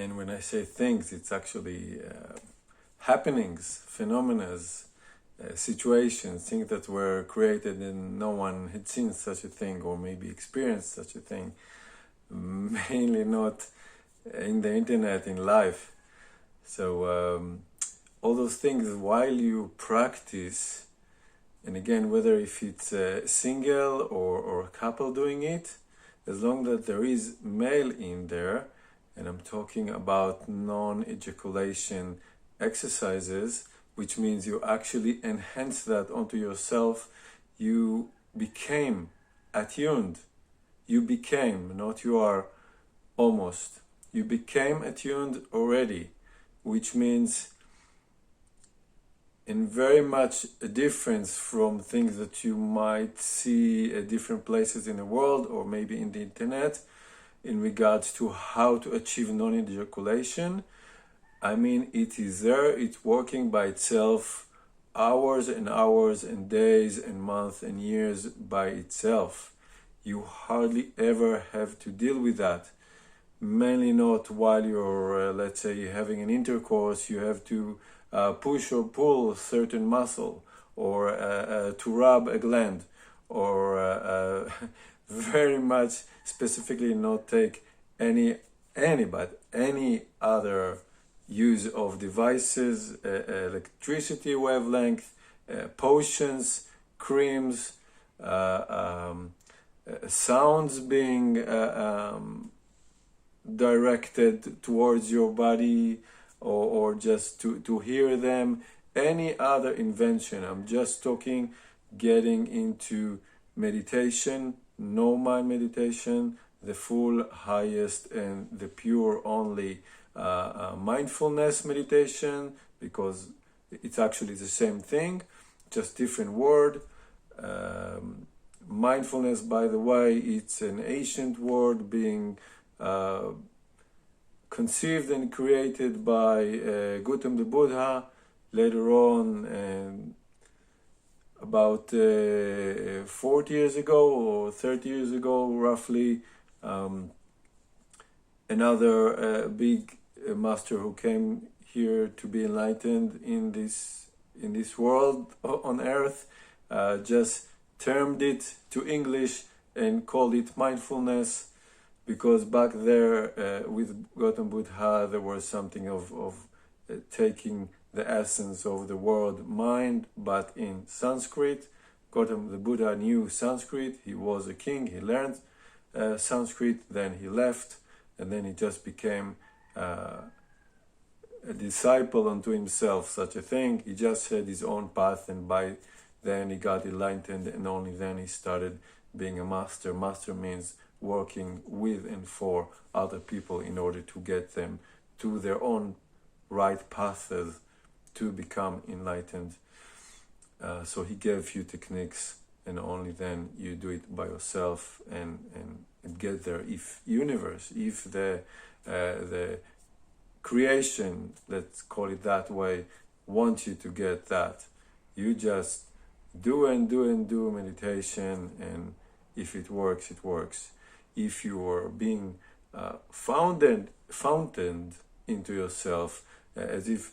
and when I say things, it's actually happenings, phenomena, situations, things that were created and no one had seen such a thing or maybe experienced such a thing, mainly not in the internet, in life. So all those things, while you practice, and again, whether if it's a single or a couple doing it, as long that there is male in there, and I'm talking about non-ejaculation exercises, which means you actually enhance that onto yourself. You became attuned. You became, not you are almost. You became attuned already, which means in very much a difference from things that you might see at different places in the world or maybe in the internet in regards to how to achieve non-ejaculation. I mean, it is there, it's working by itself, hours and hours and days and months and years by itself. You hardly ever have to deal with that. Mainly not while you're, let's say, having an intercourse, you have to push or pull a certain muscle, or to rub a gland, or very much specifically not take any other use of devices, electricity wavelength, potions, creams, sounds being directed towards your body, or just to hear them, any other invention. I'm just talking getting into meditation, no mind meditation, the full highest and the pure only mindfulness meditation, because it's actually the same thing, just different word. Mindfulness, by the way, it's an ancient word being conceived and created by Gautam the Buddha later on, about 40 years ago or 30 years ago roughly. Another big master who came here to be enlightened in this world on earth just termed it to English and called it mindfulness, because back there with Gautam Buddha there was something of taking the essence of the word mind, but in Sanskrit. Gautam the Buddha knew Sanskrit, he was a king, he learned Sanskrit, then he left, and then he just became a disciple unto himself, such a thing. He just had his own path, and by then he got enlightened, and only then he started being a master. Master means working with and for other people in order to get them to their own right paths to become enlightened. So he gave a few techniques, and only then you do it by yourself and get there. If universe, if the creation, let's call it that way, wants you to get that, you just do and do and do meditation, and if it works, it works. If you are being fountained into yourself, as if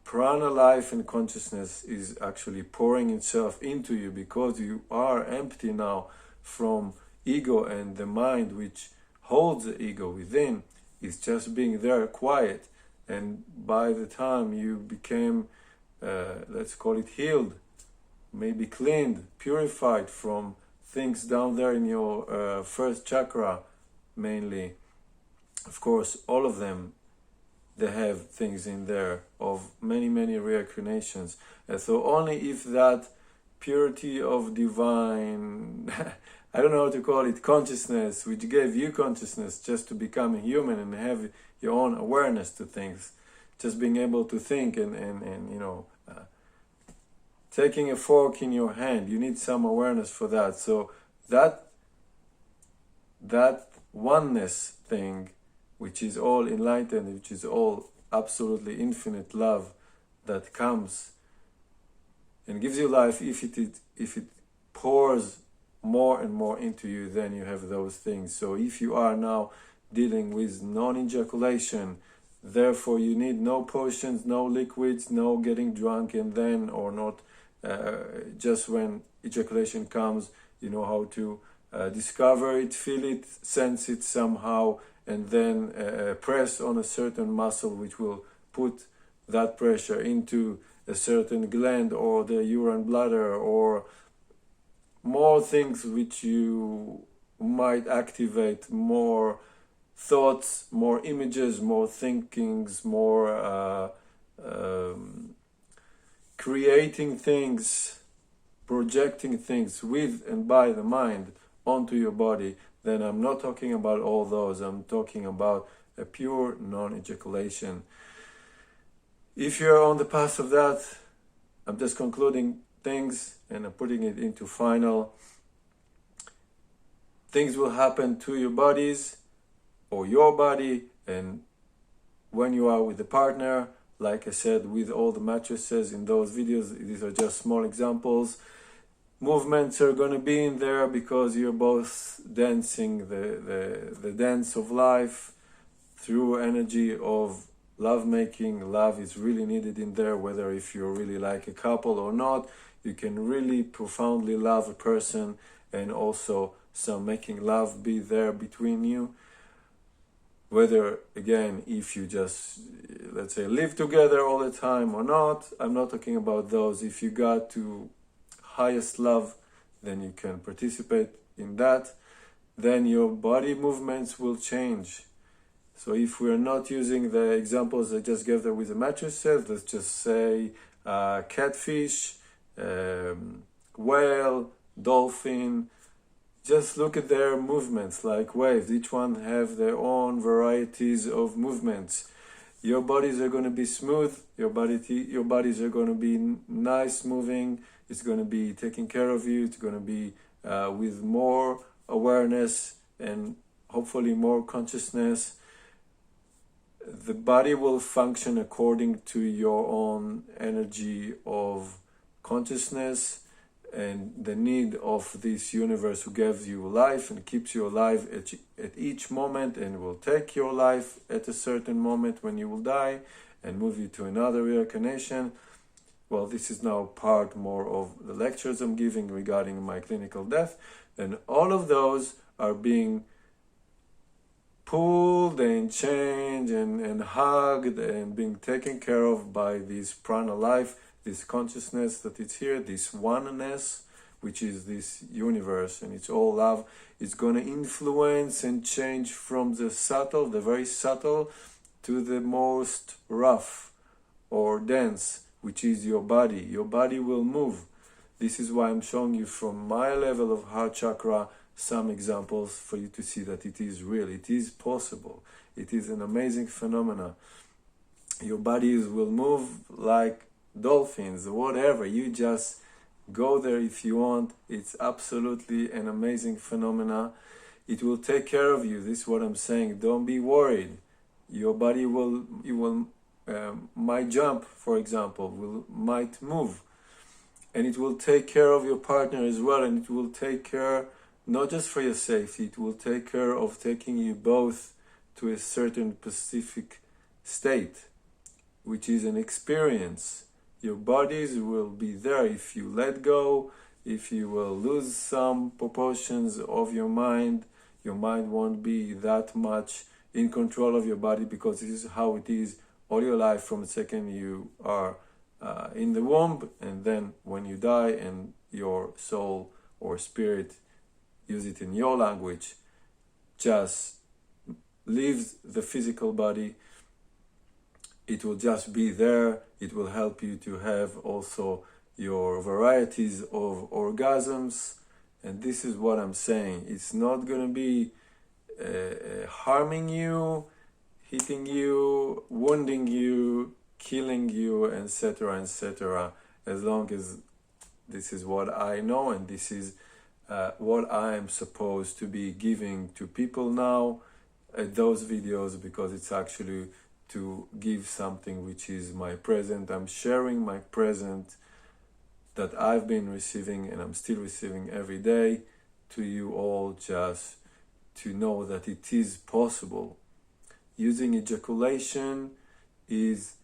prana, life and consciousness is actually pouring itself into you, because you are empty now from ego, and the mind which holds the ego within is just being there quiet. And by the time you became, let's call it healed, maybe cleaned, purified from things down there in your first chakra mainly, of course all of them, they have things in there of many reincarnations. And so only if that purity of divine I don't know how to call it, consciousness, which gave you consciousness just to become a human and have your own awareness to things, just being able to think and you know, taking a fork in your hand, you need some awareness for that. So that oneness thing, which is all enlightened, which is all absolutely infinite love that comes and gives you life, if it pours more and more into you, then you have those things. So if you are now dealing with non-ejaculation, Therefore, you need no potions, no liquids, no getting drunk and then, or not just when ejaculation comes, you know how to discover it, feel it, sense it somehow, and then press on a certain muscle which will put that pressure into a certain gland or the urine bladder, or more things which you might activate, more thoughts, more images, more thinkings, more creating things, projecting things with and by the mind onto your body, then I'm not talking about all those. I'm talking about a pure non-ejaculation. If you're on the path of that, I'm just concluding things and I'm putting it into final. Things will happen to your bodies or your body, and when you are with the partner, like I said, with all the mattresses in those videos, these are just small examples. Movements are going to be in there because you're both dancing the dance of life through energy of lovemaking. Love is really needed in there, whether if you're really like a couple or not. You can really profoundly love a person and also some making love be there between you. Whether, again, if you just, let's say, live together all the time or not, I'm not talking about those. If you got to highest love, then you can participate in that. Then your body movements will change. So if we're not using the examples I just gave there with the mattresses, let's just say catfish, whale, dolphin, just look at their movements like waves. Each one have their own varieties of movements. Your bodies are going to be smooth. Your bodies are going to be nice moving. It's going to be taking care of you. It's going to be with more awareness and hopefully more consciousness. The body will function according to your own energy of consciousness and the need of this universe who gives you life and keeps you alive at each moment, and will take your life at a certain moment when you will die and move you to another reincarnation. Well, this is now part more of the lectures I'm giving regarding my clinical death, and all of those are being pulled and changed and hugged and being taken care of by this prana life, this consciousness that is here, this oneness, which is this universe, and it's all love. It's going to influence and change from the subtle, the very subtle, to the most rough or dense, which is your body. Your body will move. This is why I'm showing you from my level of heart chakra some examples for you to see that it is real, it is possible, it is an amazing phenomena. Your bodies will move like dolphins, whatever. You just go there if you want. It's absolutely an amazing phenomena. It will take care of you. This is what I'm saying. Don't be worried. Your body might jump, for example, might move, and it will take care of your partner as well, and it will take care not just for your safety, it will take care of taking you both to a certain specific state, which is an experience. Your bodies will be there if you let go, if you will lose some proportions of your mind won't be that much in control of your body, because this is how it is all your life from the second you are in the womb, and then when you die and your soul or spirit, use it in your language, just leaves the physical body. It will just be there. It will help you to have also your varieties of orgasms. And this is what I'm saying. It's not going to be harming you, hitting you, wounding you, killing you, etc., etc., as long as this is what I know, and this is what I am supposed to be giving to people now at those videos, because it's actually to give something which is my present. I'm sharing my present that I've been receiving and I'm still receiving every day to you all, just to know that it is possible. Using ejaculation is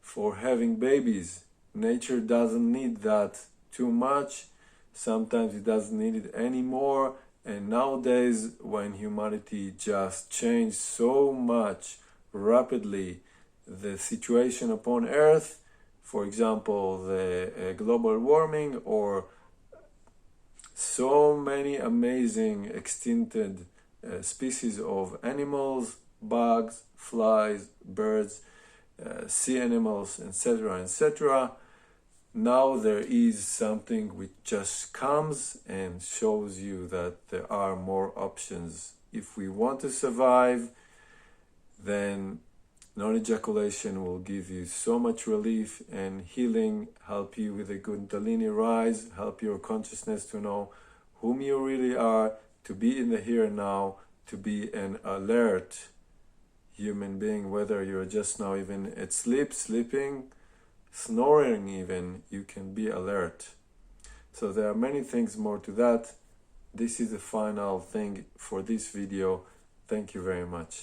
for having babies. Nature doesn't need that too much. Sometimes it doesn't need it anymore. And nowadays, when humanity just changed so much rapidly, the situation upon Earth, for example, the global warming, or so many amazing extincted species of animals, bugs, flies, birds, sea animals, etc., etc. Now there is something which just comes and shows you that there are more options. If we want to survive, then non-ejaculation will give you so much relief and healing, help you with a Kundalini rise, help your consciousness to know whom you really are, to be in the here and now, to be an alert human being, whether you're just now even at sleeping, snoring even, you can be alert. So there are many things more to that. This is the final thing for this video. Thank you very much.